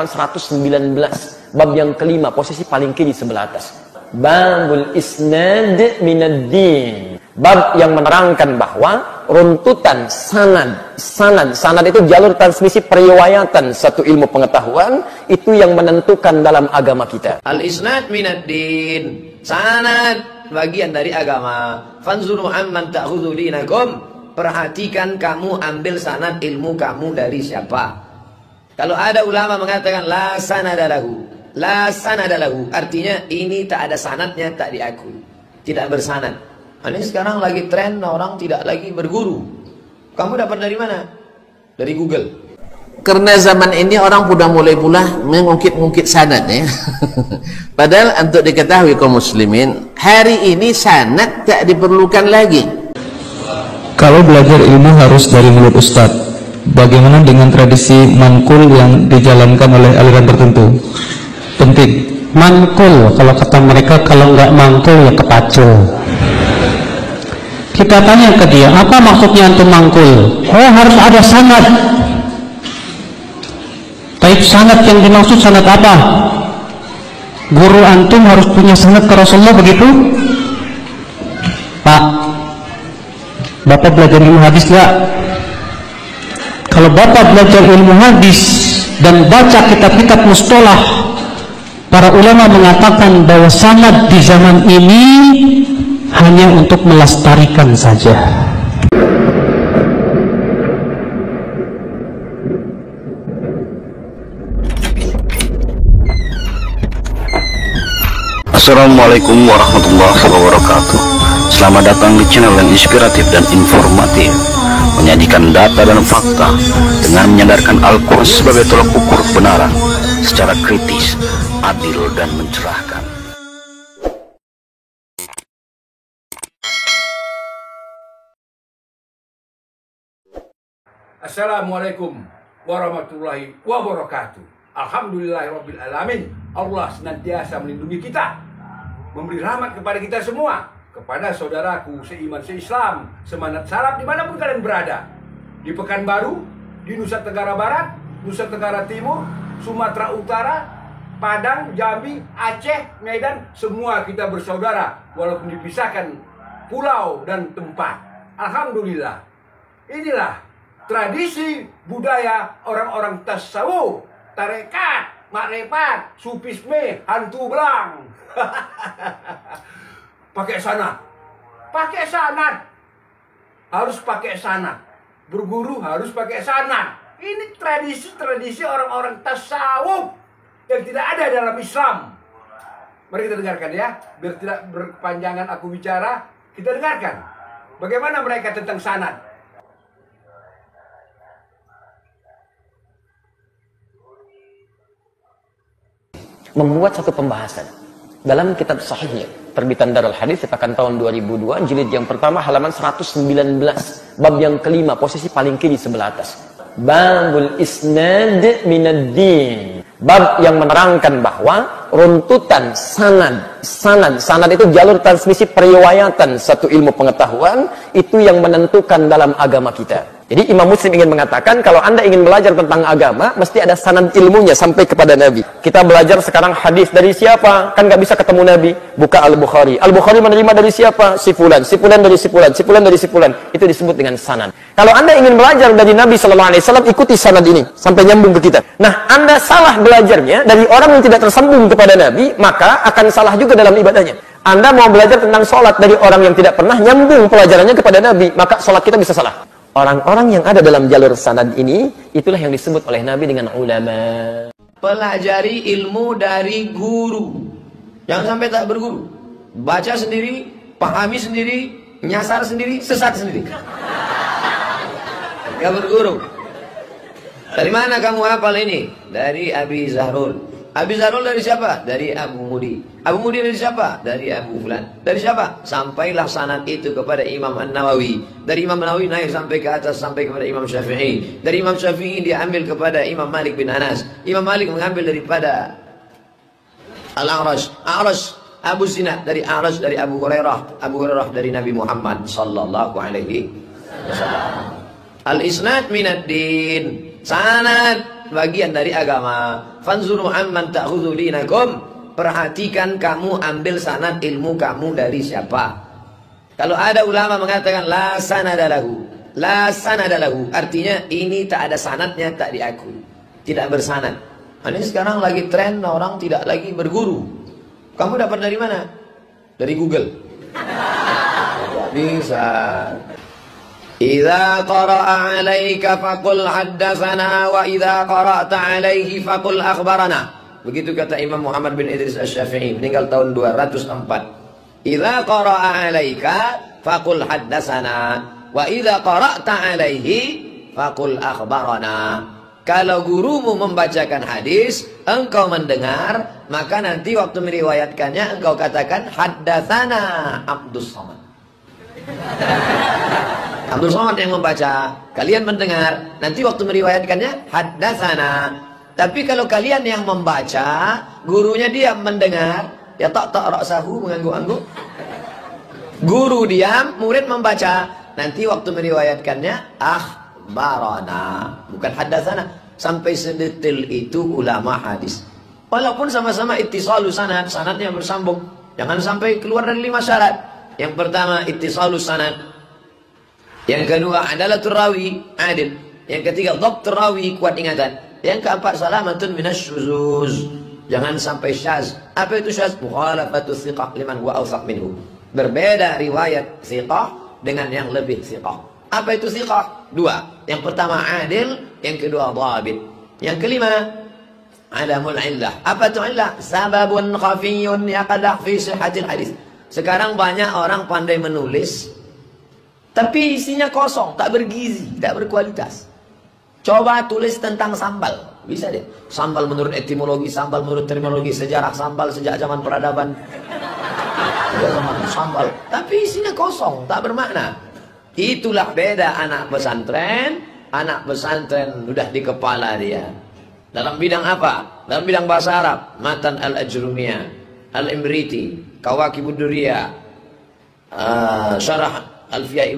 119 bab yang kelima, posisi paling kiri sebelah atas. Babul isnad minad-din, bab yang menerangkan bahwa runtutan sanad itu jalur transmisi periwayatan satu ilmu pengetahuan, itu yang menentukan dalam agama kita. Al-isnad minad-din, sanad bagian dari agama. Fanzuru amman ta'khudhu dinakum, perhatikan kamu ambil sanad ilmu kamu dari siapa. Kalau ada ulama mengatakan la sanadalahu, la sanadalahu, artinya ini tak ada sanadnya, tak diakui, tidak bersanad. Ini sekarang lagi tren orang tidak lagi berguru. Kamu dapat dari mana? Dari Google. Karena zaman ini orang sudah mulai pula mengungkit-ungkit sanad ya. Padahal untuk diketahui kaum muslimin, hari ini sanad tak diperlukan lagi. Kalau belajar ilmu harus dari mulut ustadz, bagaimana dengan tradisi mankul yang dijalankan oleh aliran tertentu? Penting. Mankul, kalau kata mereka, kalau nggak mangkul ya kepacul. Kita tanya ke dia, apa maksudnya antum mangkul? Oh, harus ada sanad. Taib sanad yang dimaksud sanad apa? Guru antum harus punya sanad ke Rasulullah, begitu? Pak, Bapak belajar ilmu hadis nggak? Kalau Bapak belajar ilmu hadis dan baca kitab-kitab mustalah, para ulama mengatakan bahwa sanad di zaman ini hanya untuk melestarikan saja. Assalamualaikum warahmatullahi wabarakatuh. Selamat datang di channel yang inspiratif dan informatif, menyajikan data dan fakta dengan menyadarkan Al-Quran sebagai tolak ukur kebenaran secara kritis, adil dan mencerahkan. Assalamualaikum warahmatullahi wabarakatuh. Alhamdulillahirabbil alamin. Allah senantiasa melindungi kita, memberi rahmat kepada kita semua, kepada saudaraku seiman seislam, semangat salaf dimanapun kalian berada, di Pekanbaru, di Nusa Tenggara Barat, Nusa Tenggara Timur, Sumatera Utara, Padang, Jambi, Aceh, Medan, semua kita bersaudara walaupun dipisahkan pulau dan tempat. Alhamdulillah. Inilah tradisi budaya orang-orang tasawuf, tarekat, makrifat, sufisme, hantu belang. Pakai sanad. Pakai sanad. Harus pakai sanad. Berguru harus pakai sanad. Ini tradisi-tradisi orang-orang tasawuf yang tidak ada dalam Islam. Mari kita dengarkan ya. Biar tidak berkepanjangan aku bicara, kita dengarkan bagaimana mereka tentang sanad. Membuat satu pembahasan dalam kitab sahihnya terbitan Darul Hadis cetakan tahun 2002, jilid yang pertama, halaman 119, bab yang kelima, posisi paling kiri sebelah atas. Babul isnad minad-din, bab yang menerangkan bahwa runtutan sanad itu jalur transmisi periwayatan satu ilmu pengetahuan, itu yang menentukan dalam agama kita. Jadi Imam Muslim ingin mengatakan, kalau Anda ingin belajar tentang agama, mesti ada sanad ilmunya sampai kepada Nabi. Kita belajar sekarang hadis dari siapa? Kan nggak bisa ketemu Nabi. Buka Al-Bukhari. Al-Bukhari menerima dari siapa? Si fulan. Si fulan dari si fulan. Si fulan dari si fulan. Itu disebut dengan sanad. Kalau Anda ingin belajar dari Nabi SAW, ikuti sanad ini sampai nyambung ke kita. Nah, Anda salah belajarnya dari orang yang tidak tersambung kepada Nabi, maka akan salah juga dalam ibadahnya. Anda mau belajar tentang sholat dari orang yang tidak pernah nyambung pelajarannya kepada Nabi, maka sholat kita bisa salah. Orang-orang yang ada dalam jalur sanad ini, itulah yang disebut oleh Nabi dengan ulama. Pelajari ilmu dari guru. Jangan sampai tak berguru. Baca sendiri, pahami sendiri, nyasar sendiri, sesat sendiri. Gak berguru. Dari mana kamu hafal ini? Dari Abi Zahrul. Abi Zahrul dari siapa? Dari Abu Mudi. Abu Mudi dari siapa? Dari Abu Fulan. Dari siapa? Sampailah sanad itu kepada Imam An-Nawawi. Dari Imam Nawawi naik sampai ke atas, sampai kepada Imam Syafi'i. Dari Imam Syafi'i dia ambil kepada Imam Malik bin Anas. Imam Malik mengambil daripada Al-A'raj. A'raj Abu Zinad dari A'raj dari Abu Hurairah. Abu Hurairah dari Nabi Muhammad sallallahu alaihi wasallam. Al-isnad minad-din, sanad bagian dari agama. Fanzuru amman ta'khudhu dinakum. Perhatikan kamu ambil sanad ilmu kamu dari siapa. Kalau ada ulama mengatakan la sanada lahu, la sanada lahu, artinya ini tak ada sanadnya, tak diakui, tidak bersanad. Ini sekarang lagi tren orang tidak lagi berguru. Kamu dapat dari mana? Dari Google. Bisa. Idza qara'a 'alaika faqul haddatsana wa idza qara'ta 'alaihi faqul akhbarana. Begitu kata Imam Muhammad bin Idris Asy-Syafi'i, meninggal tahun 204. Idza qara'a 'alaika faqul haddatsana wa idza qara'ta 'alaihi faqul akhbarana. Kalau gurumu membacakan hadis, engkau mendengar, maka nanti waktu meriwayatkannya engkau katakan haddatsana Abdus Samad. Abdul Somad yang membaca, kalian mendengar, nanti waktu meriwayatkannya haddatsana. Tapi kalau kalian yang membaca, gurunya diam mendengar, ya tak ra'sahu, mengangguk-angguk. Guru diam, murid membaca, nanti waktu meriwayatkannya akhbarana, bukan haddatsana. Sampai sedetail itu ulama hadis. Walaupun sama-sama ittisalus sanad, sanadnya bersambung. Jangan sampai keluar dari 5 syarat. Yang pertama ittisalus sanad. Yang kedua adalatul rawi, adil. Yang ketiga dhabtur rawi, kuat ingatan. Yang keempat salamatun minasyuzuz. Jangan sampai syaz. Apa itu syaz? Mukhalafatu thiqah liman huwa awsaq minhu. Berbeda riwayat thiqah dengan yang lebih thiqah. Apa itu thiqah? 2. Yang pertama adil, yang kedua dhabit. Yang kelima adamul illah. Apa itu illah? Sababun khafiyyun yaqadah fi sihhatil hadis. Sekarang banyak orang pandai menulis, tapi isinya kosong, tak bergizi, tak berkualitas. Coba tulis tentang sambal, bisa deh. Sambal menurut etimologi, sambal menurut terminologi, sejarah sambal sejak zaman peradaban. Sambal, tapi isinya kosong, tak bermakna. Itulah beda anak pesantren. Anak pesantren sudah di kepala dia. Dalam bidang apa? Dalam bidang bahasa Arab, Matan al-Ajrumiyah, Al-Imriti, Kawakibud Duriyah, Syarah Alfiyah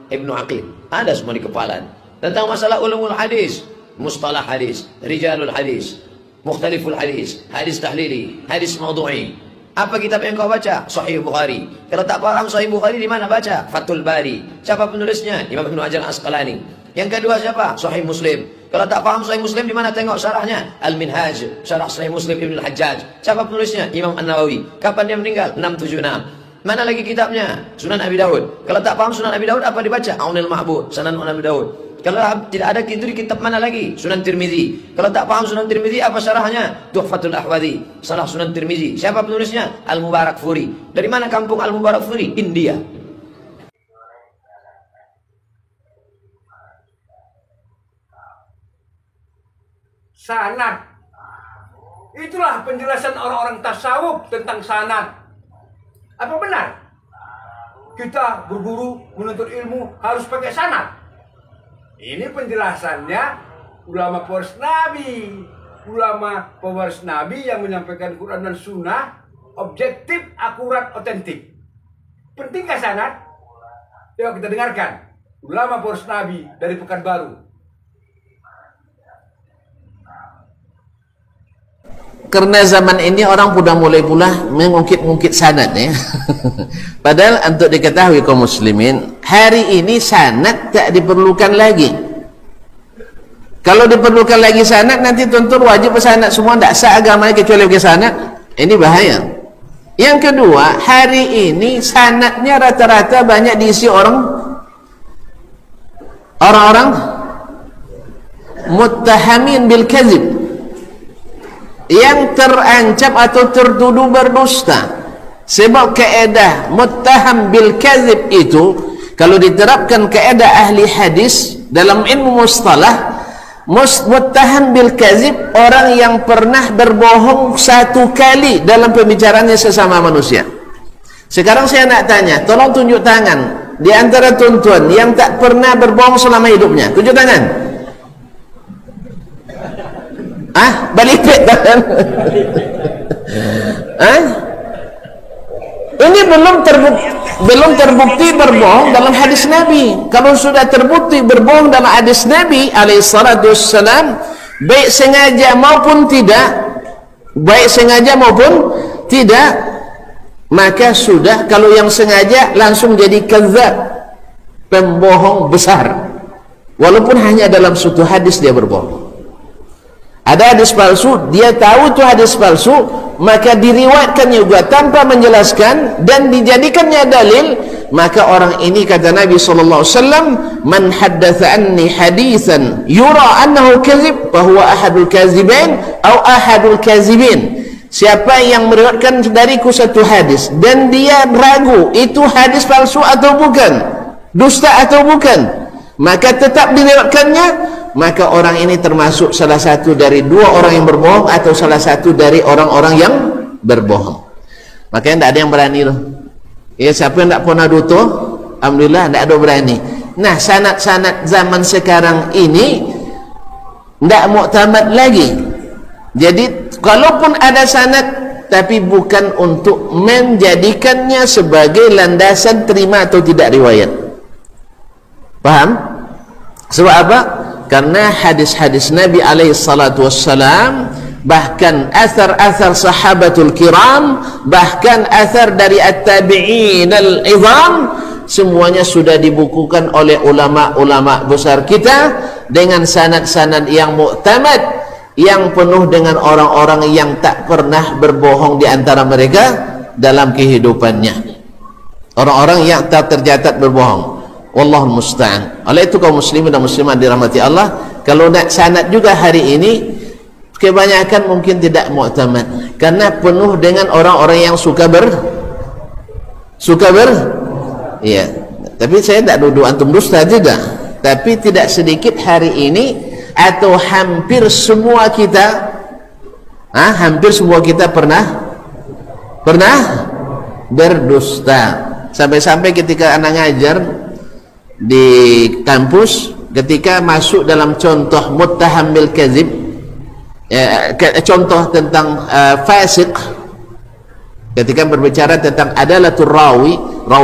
Ibnu Aqil, ada semua di kepala. Tentang masalah ulumul hadis, mustalah hadis, rijalul hadis, mukhtaliful hadis, hadis tahlili, hadis maudhu'i. Apa kitab yang kau baca? Sahih Bukhari. Kalau tak paham Sahih Bukhari, di mana baca? Fathul Bari. Siapa penulisnya? Imam Ibnu Hajar Asqalani. Yang kedua siapa? Sahih Muslim. Kalau tak paham Sahih Muslim, di mana tengok syarahnya? Al-Minhaj, syarah Sahih Muslim Ibnu Al-Hajjaj. Siapa penulisnya? Imam An-Nawawi. Kapan dia meninggal? 676. Mana lagi kitabnya? Sunan Abi Daud. Kalau tak paham Sunan Abi Daud, apa dibaca? Aunil Ma'bud, Sunan Abi Daud. Kalau tidak ada itu di kitab mana lagi? Sunan Tirmizi. Kalau tak paham Sunan Tirmizi, apa syarahnya? Tuhfatul Ahwadhi, syarah Sunan Tirmizi. Siapa penulisnya? Al-Mubarakfuri. Dari mana kampung Al-Mubarakfuri? India. Sanad. Itulah penjelasan orang-orang tasawuf tentang sanad. Apa benar? Kita berguru menuntut ilmu harus pakai sanad. Ini penjelasannya ulama pewaris Nabi. Ulama pewaris Nabi yang menyampaikan Quran dan Sunnah objektif, akurat, otentik. Pentingkah sanad? Yuk kita dengarkan. Ulama pewaris Nabi dari Pekanbaru. Karena zaman ini orang sudah mulai pula mengungkit-ungkit sanad ya. Padahal untuk diketahui kaum muslimin, hari ini sanad tak diperlukan lagi. Kalau diperlukan lagi sanad, nanti tuntut wajib sanad semua, tidak sah agamanya kecuali pakai sanad. Ini bahaya. Yang kedua, hari ini sanadnya rata-rata banyak diisi orang-orang muttahamin bil kadzib, yang terancam atau tertuduh berdusta. Sebab kaedah muttaham bil kadzib itu, kalau diterapkan kaedah ahli hadis dalam ilmu mustalah, muttaham bil kadzib orang yang pernah berbohong 1 kali dalam pembicaraannya sesama manusia. Sekarang saya nak tanya, tolong tunjuk tangan di antara tuan-tuan yang tak pernah berbohong selama hidupnya. Tunjuk tangan. Balipet tangan. Ini belum terbukti berbohong dalam hadis Nabi. Kalau sudah terbukti berbohong dalam hadis Nabi alaihissalatu wassalam, baik sengaja maupun tidak, maka sudah. Kalau yang sengaja langsung jadi kadzdzab, pembohong besar, walaupun hanya dalam suatu hadis dia berbohong. Ada hadis palsu, dia tahu itu hadis palsu, maka diriwayatkan juga tanpa menjelaskan dan dijadikannya dalil, maka orang ini, kata Nabi sallallahu alaihi wasallam, man haddatsa anni haditsan yura annahu kadzib fa huwa ahadul kadzibain atau ahadul kadzibin. Siapa yang meriwayatkan dariku satu hadis dan dia ragu itu hadis palsu atau bukan, dusta atau bukan, maka tetap diriwayatkannya, maka orang ini termasuk salah satu dari dua orang yang berbohong atau salah satu dari orang-orang yang berbohong. Makanya tidak ada yang berani loh. Ya, siapa yang tidak pernah duto, alhamdulillah tidak ada berani. Nah, sanad-sanad zaman sekarang ini tidak muktamad lagi. Jadi kalaupun ada sanad, tapi bukan untuk menjadikannya sebagai landasan terima atau tidak riwayat. Paham? Sebab apa? Karena hadis-hadis Nabi alaihi salatu wassalam, bahkan athar-athar sahabatul kiram, bahkan athar dari at-tabi'in al-izam, semuanya sudah dibukukan oleh ulama-ulama besar kita dengan sanad-sanad yang muktamad, yang penuh dengan orang-orang yang tak pernah berbohong di antara mereka dalam kehidupannya, orang-orang yang tak tercatat berbohong. Wallahu musta'an. Oleh itu kaum muslimin dan muslimat dirahmati Allah, kalau nak sanad juga hari ini kebanyakan mungkin tidak muktamad karena penuh dengan orang-orang yang suka iya. Tapi saya tidak duduk antum dusta, tidak. Tapi tidak sedikit hari ini, atau hampir semua kita pernah berdusta. Sampai-sampai ketika anak ngajar di kampus, ketika masuk dalam contoh muttaham bil kadzib, contoh tentang fasik, ketika berbicara tentang adalatul rawi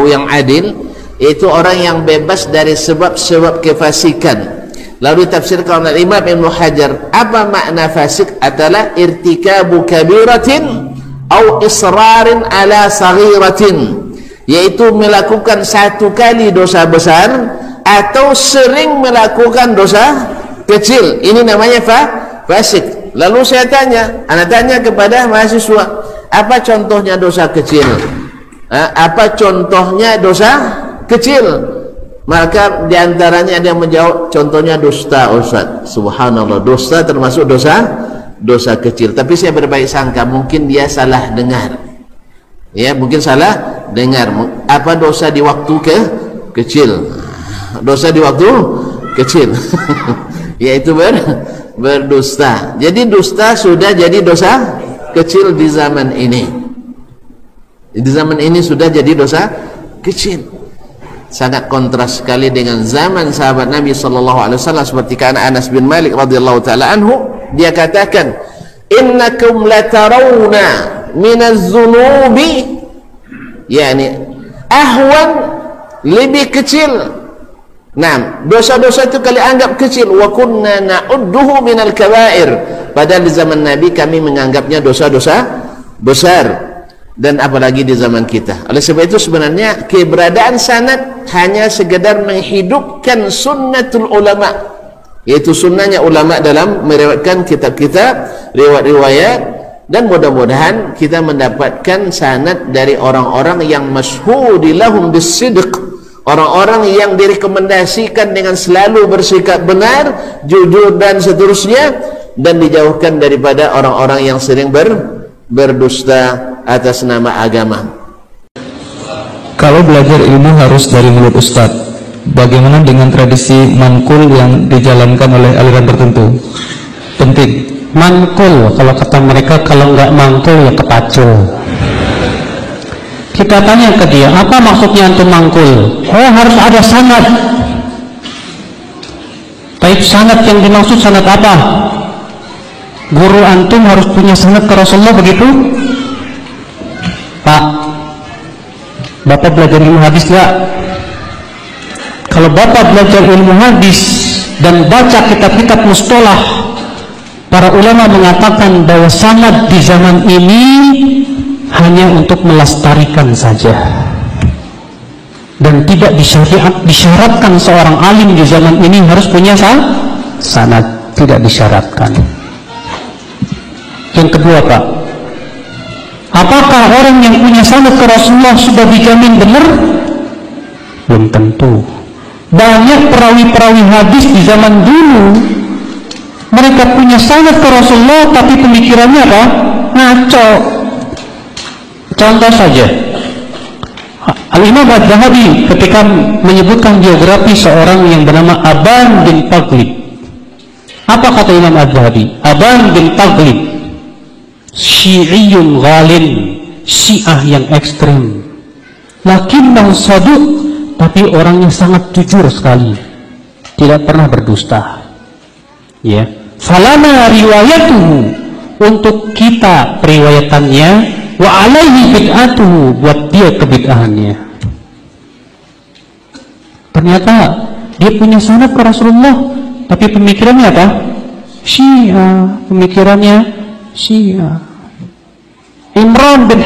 yang adil, itu orang yang bebas dari sebab-sebab kefasikan. Lalu ditafsirkan oleh Imam Ibnu Hajar, apa makna fasik? Adalah irtikabu kabiratin au israrin ala saghiratin, yaitu melakukan satu kali dosa besar atau sering melakukan dosa kecil. Ini namanya fasik. Lalu saya anak tanya kepada mahasiswa, apa contohnya dosa kecil? Apa contohnya dosa kecil? Maka diantaranya ada yang menjawab, contohnya dusta, Ustaz. Subhanallah, dusta termasuk dosa kecil. Tapi saya berbaik sangka, mungkin dia salah dengar. Ya, mungkin salah dengar. Apa dosa di waktu kecil? Dosa di waktu kecil yaitu berdusta. Jadi dusta sudah jadi dosa kecil di zaman ini. Di zaman ini sudah jadi dosa kecil. Sangat kontras sekali dengan zaman sahabat Nabi sallallahu alaihi wasallam, seperti kana Anas bin Malik radhiyallahu taala anhu, dia katakan, innakum latarawna minaz-zunubi, yakni ahwan, lebih kecil. Nah, dosa-dosa itu kalian anggap kecil. Wa kunna na'udduhu minal kabair, padahal di zaman Nabi kami menganggapnya dosa-dosa besar, dan apalagi di zaman kita. Oleh sebab itu sebenarnya keberadaan sanad hanya sekedar menghidupkan sunnatul ulama, yaitu sunnahnya ulama dalam meriwayatkan kitab-kitab riwayat-riwayat. Dan mudah-mudahan kita mendapatkan sanad dari orang-orang yang masyhudi lahum bisidq, orang-orang yang direkomendasikan dengan selalu bersikap benar, jujur dan seterusnya, dan dijauhkan daripada orang-orang yang sering berdusta atas nama agama. Kalau belajar ilmu harus dari mulut ustadz, bagaimana dengan tradisi mankul yang dijalankan oleh aliran tertentu? Penting. Mangkul, kalau kata mereka, kalau nggak mangkul ya kepacul. Kita tanya ke dia, apa maksudnya antum mangkul? Oh, harus ada sanad. Taib sanad yang dimaksud sanad apa? Guru antum harus punya sanad ke Rasulullah, begitu? Pak, Bapak belajar ilmu hadis nggak? Kalau Bapak belajar ilmu hadis dan baca kitab-kitab mustolah, Para ulama mengatakan bahwa sanad di zaman ini hanya untuk melestarikan saja, dan tidak disyaratkan seorang alim di zaman ini harus punya sanad, tidak disyaratkan. Yang kedua, Pak, apakah orang yang punya sanad ke Rasulullah sudah dijamin benar? Belum tentu. Banyak perawi-perawi hadis di zaman dulu, mereka punya sanad ke Rasulullah tapi pemikirannya apa? Ngaco. Contoh saja, Al-Imam Adz-Dzahabi ketika menyebutkan biografi seorang yang bernama Aban bin Taghlib. Apa kata Imam Adz-Dzahabi? Aban bin Taghlib Syi'iyun ghalin, Syiah yang ekstrem, lakinnahu saduq, tapi orangnya sangat jujur sekali, tidak pernah berdusta. Ya, falana riwayatuhu, untuk kita periwayatannya, wa alaihi bid'atuhu, buat dia kebid'ahannya. Ternyata dia punya sanad ke Rasulullah, tapi pemikirannya apa? Syiah, pemikirannya Syiah. Imran bin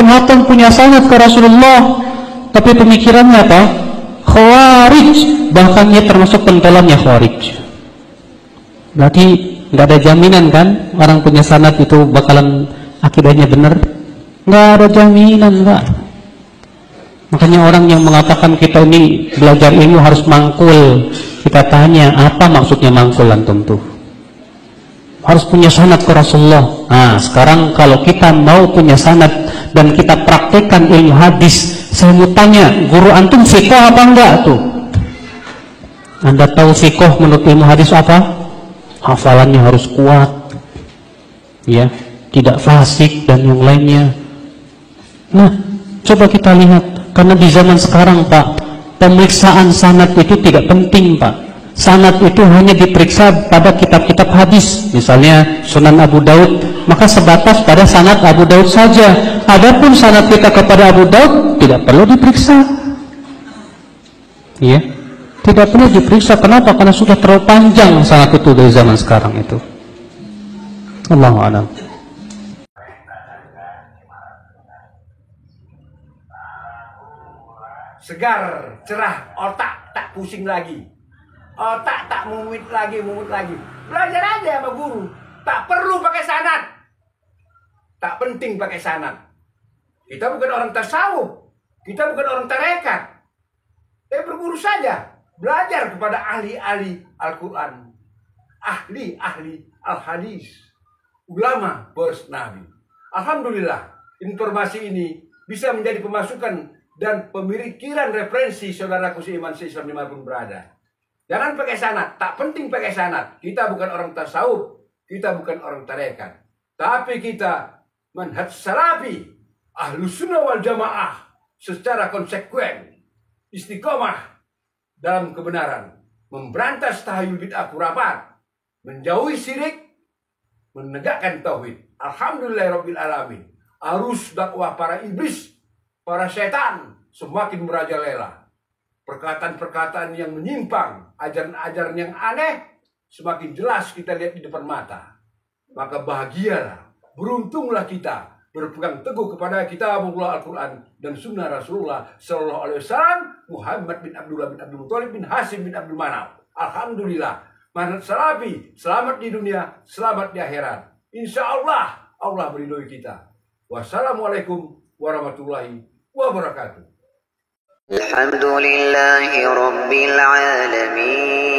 Hattan punya sanad ke Rasulullah, tapi pemikirannya apa? Khawarij, bahkan dia termasuk pentolannya Khawarij. Berarti nggak ada jaminan kan orang punya sanad itu bakalan akidahnya benar? Nggak ada jaminan, nggak. Makanya orang yang mengatakan kita ini belajar ilmu harus mangkul, kita tanya apa maksudnya mangkul antum tuh? Harus punya sanad ke Rasulullah. Nah, sekarang kalau kita mau punya sanad dan kita praktekkan ilmu hadis, saya mau tanya, guru antum fiqh apa enggak tuh? Anda tahu fiqh menurut ilmu hadis apa? Hafalannya harus kuat, ya, tidak fasik dan yang lainnya. Nah, coba kita lihat, karena di zaman sekarang, Pak, pemeriksaan sanad itu tidak penting, Pak. Sanad itu hanya diperiksa pada kitab-kitab hadis, misalnya Sunan Abu Daud, maka sebatas pada sanad Abu Daud saja. Adapun sanad kita kepada Abu Daud tidak perlu diperiksa, ya, tidak perlu diperiksa. Kenapa? Karena sudah terlalu panjang sanad itu dari zaman sekarang itu. Allahu a'lam. Segar, cerah, otak tak pusing lagi. Otak tak mumut lagi. Belajar aja sama guru. Tak perlu pakai sanad. Tak penting pakai sanad. Kita bukan orang tasawuf. Kita bukan orang tarekat. Berguru saja. Belajar kepada ahli-ahli Al-Quran. Ahli-ahli Al-Hadis. Ulama boros Nabi. Alhamdulillah, informasi ini bisa menjadi pemasukan dan pemikiran referensi saudaraku seiman seislam dimanapun berada. Jangan pakai sanad, tak penting pakai sanad. Kita bukan orang tasawuf, kita bukan orang tarekat, tapi kita manhaj salafi, ahlus sunnah wal jamaah, secara konsekuen, istiqomah dalam kebenaran, memberantas tahayul bid'ah khurafat, menjauhi syirik, menegakkan tauhid. Alhamdulillahirabbil alamin. Arus dakwah para iblis, para setan semakin merajalela. Perkataan-perkataan yang menyimpang, ajaran-ajaran yang aneh semakin jelas kita lihat di depan mata. Maka bahagialah, beruntunglah kita berpegang teguh kepada kitabullah Al-Quran dan sunnah Rasulullah Sallallahu Alaihi Wasallam, Muhammad bin Abdullah bin Abdul Muthalib bin Hasim bin Abdul Manaf. Alhamdulillah, manhaj salafi, selamat di dunia, selamat di akhirat. Insya Allah, Allah meridhoi kita. Wassalamualaikum warahmatullahi wabarakatuh. الحمد لله رب العالمين